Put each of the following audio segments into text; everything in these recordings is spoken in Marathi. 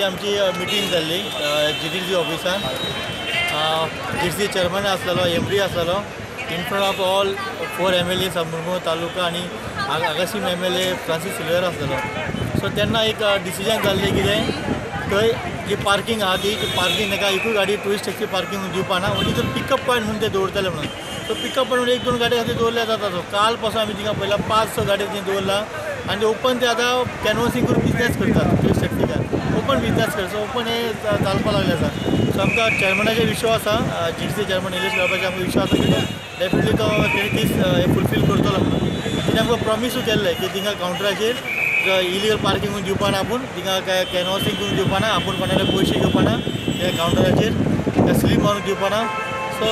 आमची मिटींग जाल्ली GDC ऑफिसान. GDC चेअरमन आसलेलो, MD आसलेलो, in front of all 4 MLA Mormugao taluka आनी आगाशीम MLA फ्रांसीस सिल्वेरा आसलेलो. सो तेन्ना एक डिसिजन जाल्लें कितें, थंय जी पार्किंग आहा ती पार्किंग ताका एकूय गाडी टुरिस्ट टॅक्सी पार्किंग दिवपा ना, ओन्ली तो पिकअप पॉयंट म्हणून ते दवरतले म्हणून. सो पिकअप पॉयंट म्हणून 1-2 गाडी खातीर दवरल्या जाता. तो काल पासून आमी थिंगा पळयला 5-6 गाडी थंय दवरला आनी ओपन ते आतां कॅनवसींग करून बिजनेस करतात टुरिस्ट टॅक्सीकार. ओपन बिजनेस करता ओपन हे चालपाक लागले आसा. सो आमकां चेअरमनाचेर विश्वास आसा, GDC चेअरमन निलेश गाळपाचेर आमकां विश्वास आसा की डेफिनेटली तो तेणी दीस फुलफील करतलो म्हणून. तिणें आमकां प्रॉमिसूय केल्लें की थिंगा कावंटराचेर इलिगल पार्किंग दिवपा ना, आपूण थिंगा कॅनवसींग करून दिवपा ना, आपूण कोणाकडे पयशे घेवपा ना त्या कावंटराचेर, स्लीप मारून दिवपा ना. सो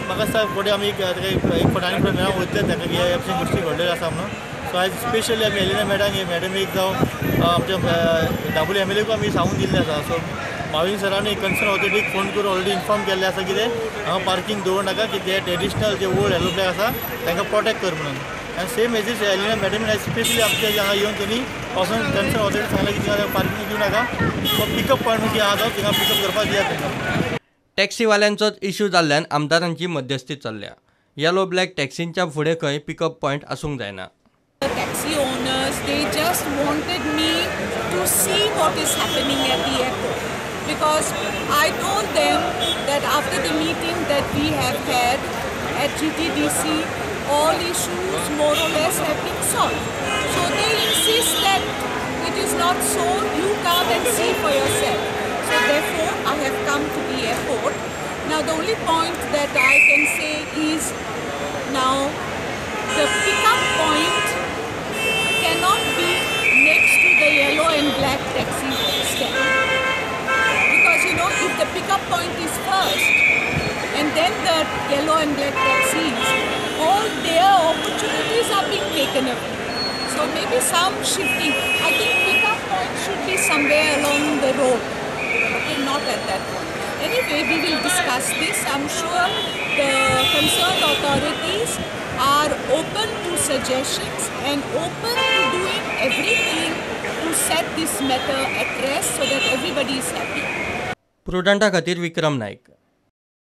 म्हाका दिसता फुडें आमी एक फावट आनी फुडें मेळोंक वयतले ताका की ह्या गोश्टी घडलेल्यो आसा म्हणून. सो आयज स्पेशली आमी एलिना मॅडमीक जावं आमच्या दाबोली MLAक आमी सांगून दिल्लें आसा. सो माविन सरांनी कन्सर्न ऑथॉरिटीक फोन करून ऑलरेडी इन्फॉर्म केल्लें आसा कितें हांगा पार्किंग दवरनाका की ते ट्रेडिशनल जे ओल्ड येलो फ्लॅग आसा तांकां प्रोटेक्ट कर म्हणून. आनी सेम मॅसेज एलिना मॅडमीन आयज स्पेशली आमच्या हांगा येवन तेणी पासून कन्सर्न ऑथॉरिटी सांगलें की थिंगा पार्किंग दिवं नाका, सो पिकअप पॉयंट जी आहा तो थिंगा पिकअप करपाक दियात तांकां. टॅक्सीवाल्यांचोच इश्यू जाल्ल्यान आमदारांची मध्यस्थी चल्ल्या. येलो ब्लॅक टॅक्सींच्या फुडें खंय पिकअप पॉयंट आसूंक जायना. Taxi owners, they just wanted me to see what is happening at the airport, because I told them that after the meeting that we have had at GTDC, all issues more or less have been solved. So they insist that it is not so, you come and see for yourself. So therefore I have come to the airport. Now the only point that I can say is, now the pickup point cannot be next to the yellow and black taxi stand, because if the pickup point is first and then the yellow and black taxis, all their opportunities are being taken away. So maybe some shifting. I think pickup point should be somewhere along the road, okay, not at that point. Anyway, we will discuss this. I'm sure the concerned authorities are open to suggestions and open to doing everything to set this matter at rest so that everybody is happy. प्रुडंटा खातीर विक्रम नाईक.